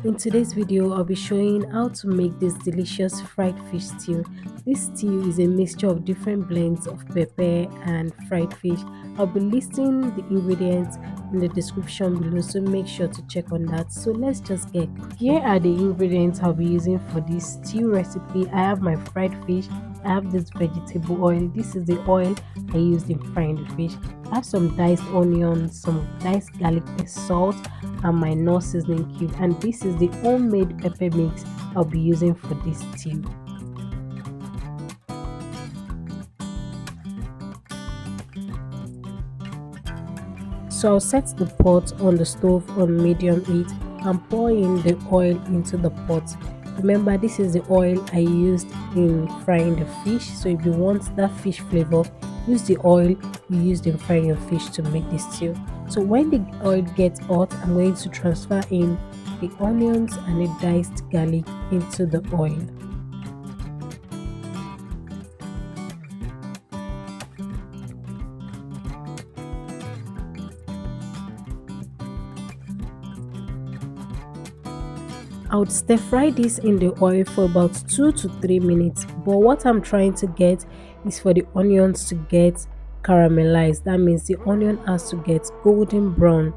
In today's video, I'll be showing how to make this delicious fried fish stew. This stew is a mixture of different blends of pepper and fried fish. I'll be listing the ingredients in the description below, so make sure to check on that. So let's just get. Here are the ingredients I'll be using for this stew recipe. I have my fried fish. I have this vegetable oil. This is the oil I used in frying the fish. I have some diced onions, some diced garlic, salt, and my Knorr seasoning cube, and this is the homemade pepper mix I'll be using for this stew. So I'll set the pot on the stove on medium heat and pour in the oil into the pot. Remember, this is the oil I used in frying the fish, so if you want that fish flavor, use the oil you used in frying your fish to make this stew. So when the oil gets hot, I'm going to transfer in the onions and the diced garlic into the oil. I would stir fry this in the oil for about 2 to 3 minutes, but what I'm trying to get is for the onions to get caramelized. That means the onion has to get golden brown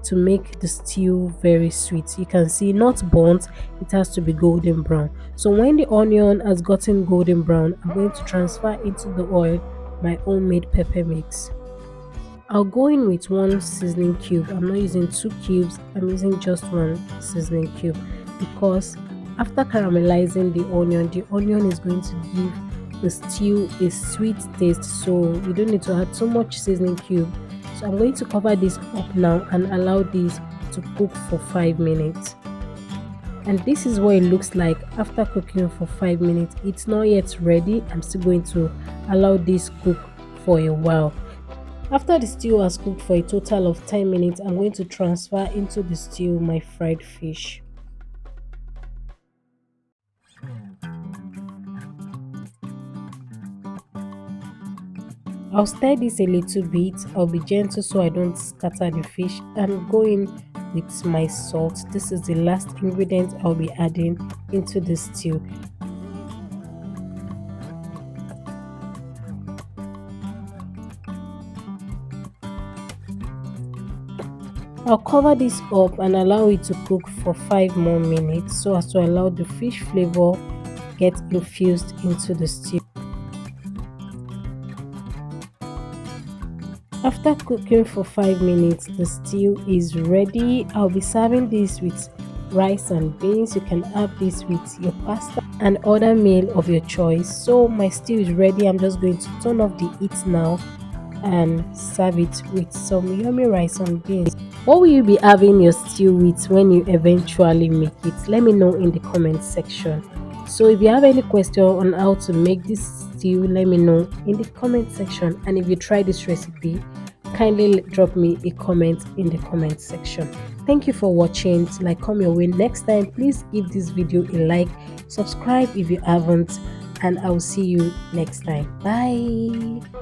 to make the stew very sweet. You can see, not burnt, it has to be golden brown. So when the onion has gotten golden brown, I'm going to transfer into the oil my homemade pepper mix. I'll go in with one seasoning cube. I'm not using two cubes, I'm using just one seasoning cube, because after caramelizing the onion is going to give the stew a sweet taste, so you don't need to add too much seasoning cube. So I'm going to cover this up now and allow this to cook for 5 minutes. And this is what it looks like after cooking for 5 minutes. It's not yet ready. I'm still going to allow this cook for a while. After the stew has cooked for a total of 10 minutes, I'm going to transfer into the stew my fried fish. I'll stir this a little bit. I'll be gentle so I don't scatter the fish, and go in with my salt. This is the last ingredient I'll be adding into the stew. I'll cover this up and allow it to cook for 5 more minutes, so as to allow the fish flavor get infused into the stew. After cooking for 5 minutes, the stew is ready. I'll be serving this with rice and beans. You can have this with your pasta and other meal of your choice. So my stew is ready. I'm just going to turn off the heat now and serve it with some yummy rice and beans. What will you be having your stew with when you eventually make it? Let me know in the comment section. So if you have any question on how to make this stew, let me know in the comment section. And if you try this recipe, kindly drop me a comment in the comment section. Thank you for watching. Till I come your way next time, please give this video a like, subscribe if you haven't, and I will see you next time. Bye.